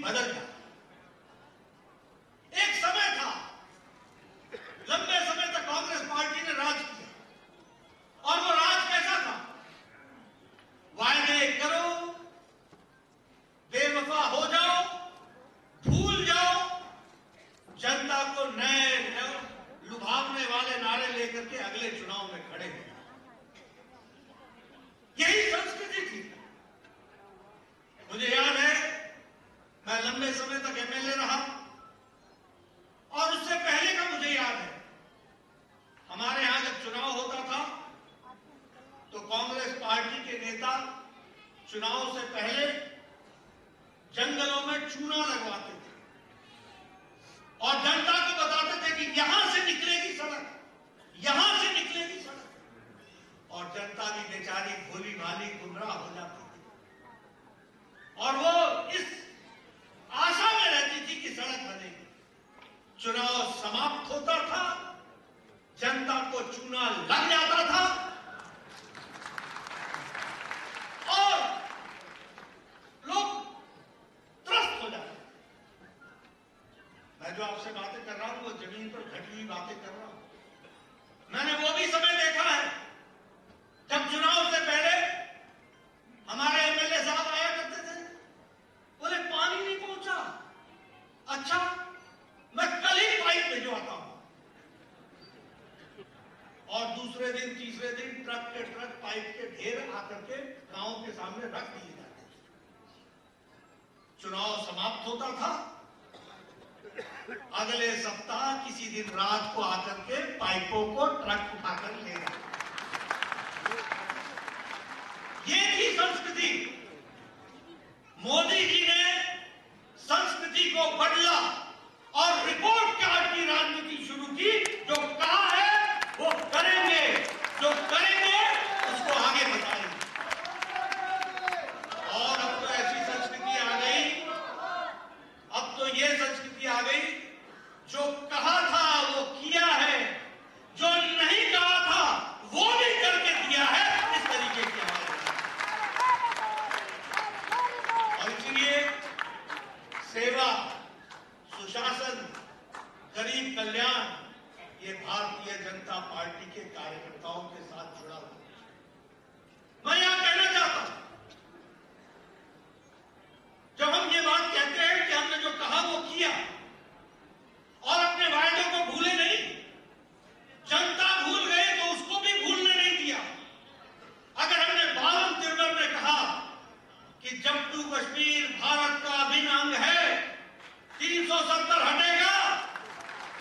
बदल जाता। एक समय था, लंबे समय तक कांग्रेस पार्टी ने राज किया, और वो राज कैसा था? वायदे करो, बेवफा हो जाओ, भूल जाओ, जनता को नए लुभावने वाले नारे लेकर के अगले चुनाव में खड़े हो। यही संस्कृति थी। मुझे याद है, मैं लंबे समय तक एमएलए रहा, और उससे पहले का मुझे याद है, हमारे यहां जब चुनाव होता था तो कांग्रेस पार्टी के नेता चुनाव से पहले जंगलों में चूना लगवाते थे और जनता को बताते थे कि यहां से निकलेगी सड़क, यहां से निकलेगी सड़क, और जनता भी बेचारी भोली भाली गुमराह हो जाती थी, और वो इस आशा में रहती थी कि सड़क बनेगी। चुनाव समाप्त होता था, जनता को चूना लग जाता था, और लोग त्रस्त हो जाते। मैं जो आपसे बातें कर रहा हूं वो जमीन पर घटी हुई बातें कर रहा हूं। मैंने वो भी समय देखा है जब चुनाव से पहले हमारे एमएलए साहब आया करते थे, बोले पानी नहीं पहुंचा, अच्छा मैं कल ही पाइप भिजवाता हूं, और दूसरे दिन तीसरे दिन ट्रक के ट्रक पाइप के ढेर आकर के गांव के सामने रख दिए जाते थे। चुनाव समाप्त होता था, अगले सप्ताह किसी दिन रात को आकर के पाइपों को ट्रक उठाकर ले जाते। ये थी संस्कृति। मोदी जी ने संस्कृति को बदला और रिपोर्ट कार्ड की राजनीति शुरू की। जो कहा है वो करेंगे, जो करेंगे उसको आगे बताएंगे। और अब तो ऐसी संस्कृति आ गई, अब तो ये संस्कृति आ गई, जो कहा था वो किया है, जो नहीं कहा था वो भी करके दिया है, इस तरीके की बात है। और इसलिए सेवा, सुशासन, गरीब कल्याण, ये भारतीय जनता पार्टी के कार्यकर्ताओं के साथ जुड़ा हुआ। मैं यहां कहना चाहता हूं, जब हम ये बात कहते हैं कि हमने जो कहा वो किया और अपने वायदों को भूले नहीं, जनता भूल गए तो उसको भी भूलने नहीं दिया। अगर हमने 52 में कहा कि जम्मू कश्मीर भारत का अभिन्न अंग है, 370 हटेगा,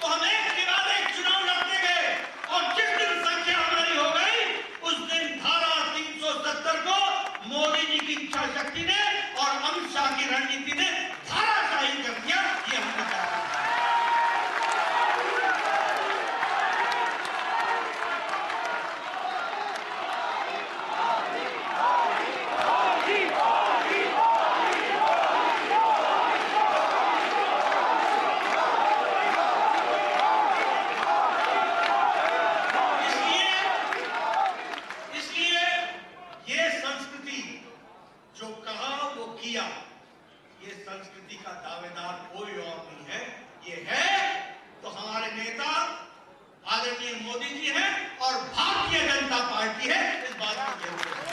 तो हम एक के बाद एक चुनाव लड़ते गए, और जिस दिन संख्या हमारी हो गई उस दिन धारा 370 को मोदी जी की इच्छा शक्ति ने और अमित शाह की रणनीति ने धाराशाही कर दिया। ये हमने कहा। ये संस्कृति का दावेदार कोई और नहीं है, ये है तो हमारे नेता आदरणीय मोदी जी हैं और भारतीय जनता पार्टी है। इस बात की जरूरत है।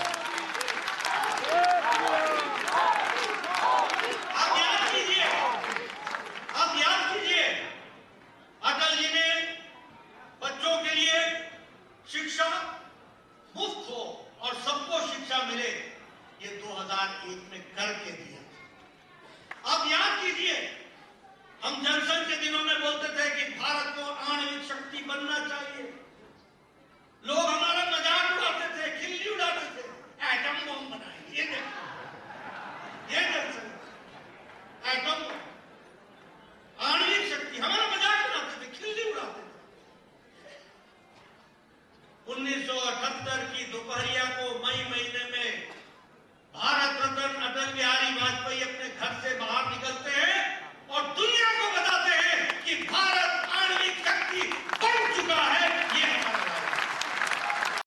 आप याद कीजिए, आप याद कीजिए, अटल जी ने बच्चों के लिए शिक्षा मुफ्त हो और सबको शिक्षा मिले, ये 2001 में करके दिया। अब याद कीजिए, हम जनसंघ के दिनों में बोलते थे कि भारत को आणविक शक्ति बनना चाहिए, लोग हमारा